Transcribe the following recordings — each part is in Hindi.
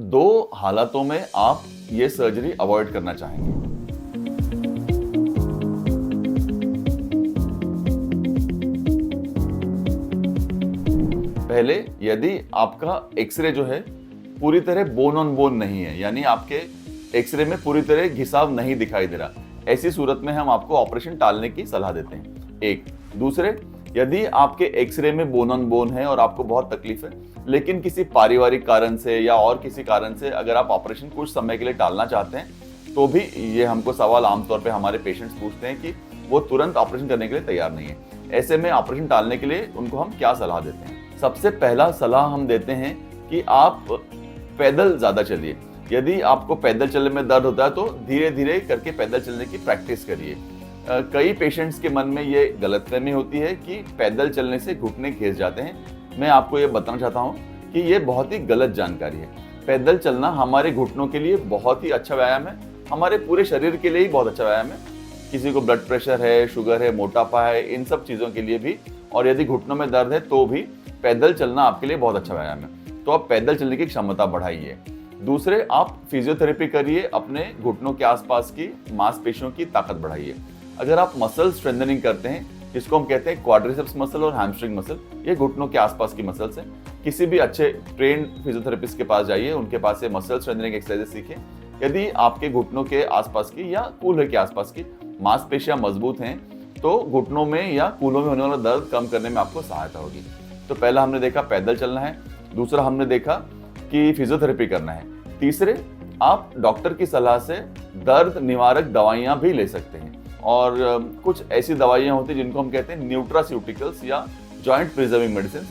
दो हालातों में आप ये सर्जरी अवॉइड करना चाहेंगे। पहले, यदि आपका एक्सरे जो है पूरी तरह बोन ऑन बोन नहीं है, यानी आपके एक्सरे में पूरी तरह घिसाव नहीं दिखाई दे रहा, ऐसी सूरत में हम आपको ऑपरेशन टालने की सलाह देते हैं। एक दूसरे, यदि आपके एक्सरे में बोन ऑन बोन है और आपको बहुत तकलीफ है, लेकिन किसी पारिवारिक कारण से या और किसी कारण से अगर आप ऑपरेशन कुछ समय के लिए टालना चाहते हैं, तो भी ये हमको सवाल आमतौर पे हमारे पेशेंट्स पूछते हैं कि वो तुरंत ऑपरेशन करने के लिए तैयार नहीं है। ऐसे में ऑपरेशन टालने के लिए उनको हम क्या सलाह देते हैं? सबसे पहला सलाह हम देते हैं कि आप पैदल ज़्यादा चलिए। यदि आपको पैदल चलने में दर्द होता है तो धीरे धीरे करके पैदल चलने की प्रैक्टिस करिए। कई पेशेंट्स के मन में ये गलतफहमी होती है कि पैदल चलने से घुटने घिस जाते हैं। मैं आपको ये बताना चाहता हूँ कि ये बहुत ही गलत जानकारी है। पैदल चलना हमारे घुटनों के लिए बहुत ही अच्छा व्यायाम है, हमारे पूरे शरीर के लिए ही बहुत अच्छा व्यायाम है। किसी को ब्लड प्रेशर है, शुगर है, मोटापा है, इन सब चीज़ों के लिए भी, और यदि घुटनों में दर्द है तो भी पैदल चलना आपके लिए बहुत अच्छा व्यायाम है। तो आप पैदल चलने की क्षमता बढ़ाइए। दूसरे, आप फिजियोथेरेपी करिए, अपने घुटनों के आसपास की मांसपेशियों की ताकत बढ़ाइए। अगर आप मसल स्ट्रेंथनिंग करते हैं, जिसको हम कहते हैं क्वाड्रिसेप्स मसल और हैमस्ट्रिंग मसल, ये घुटनों के आसपास की मसल्स हैं। किसी भी अच्छे ट्रेन्ड फिजियोथेरेपिस्ट के पास जाइए, उनके पास से मसल स्ट्रेंथनिंग एक्सरसाइज सीखें। यदि आपके घुटनों के आसपास की या कूल्हे के आसपास की मांसपेशियां मजबूत हैं, तो घुटनों में या कूल्हों में होने वाला दर्द कम करने में आपको सहायता होगी। तो पहला हमने देखा पैदल चलना है, दूसरा हमने देखा कि फिजियोथेरेपी करना है, तीसरे आप डॉक्टर की सलाह से दर्द निवारक दवाइयां भी ले सकते हैं। और कुछ ऐसी दवाइयां होती हैं जिनको हम कहते हैं न्यूट्रास्यूटिकल्स या जॉइंट प्रिजर्विंग मेडिसिन,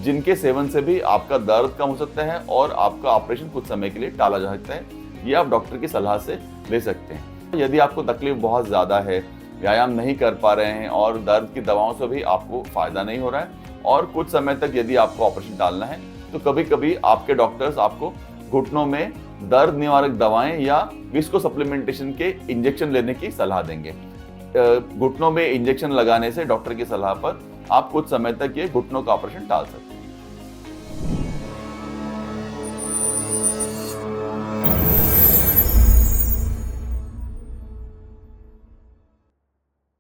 जिनके सेवन से भी आपका दर्द कम हो सकता है और आपका ऑपरेशन कुछ समय के लिए टाला जा सकता है। ये आप डॉक्टर की सलाह से ले सकते हैं। यदि आपको तकलीफ बहुत ज़्यादा है, व्यायाम नहीं कर पा रहे हैं और दर्द की दवाओं से भी आपको फ़ायदा नहीं हो रहा है और कुछ समय तक यदि आपको ऑपरेशन टालना है, तो कभी कभी आपके डॉक्टर्स आपको घुटनों में दर्द निवारक दवाएं या विस्को सप्लीमेंटेशन के इंजेक्शन लेने की सलाह देंगे। घुटनों में इंजेक्शन लगाने से डॉक्टर की सलाह पर आप कुछ समय तक ये घुटनों का ऑपरेशन टाल सकते हैं।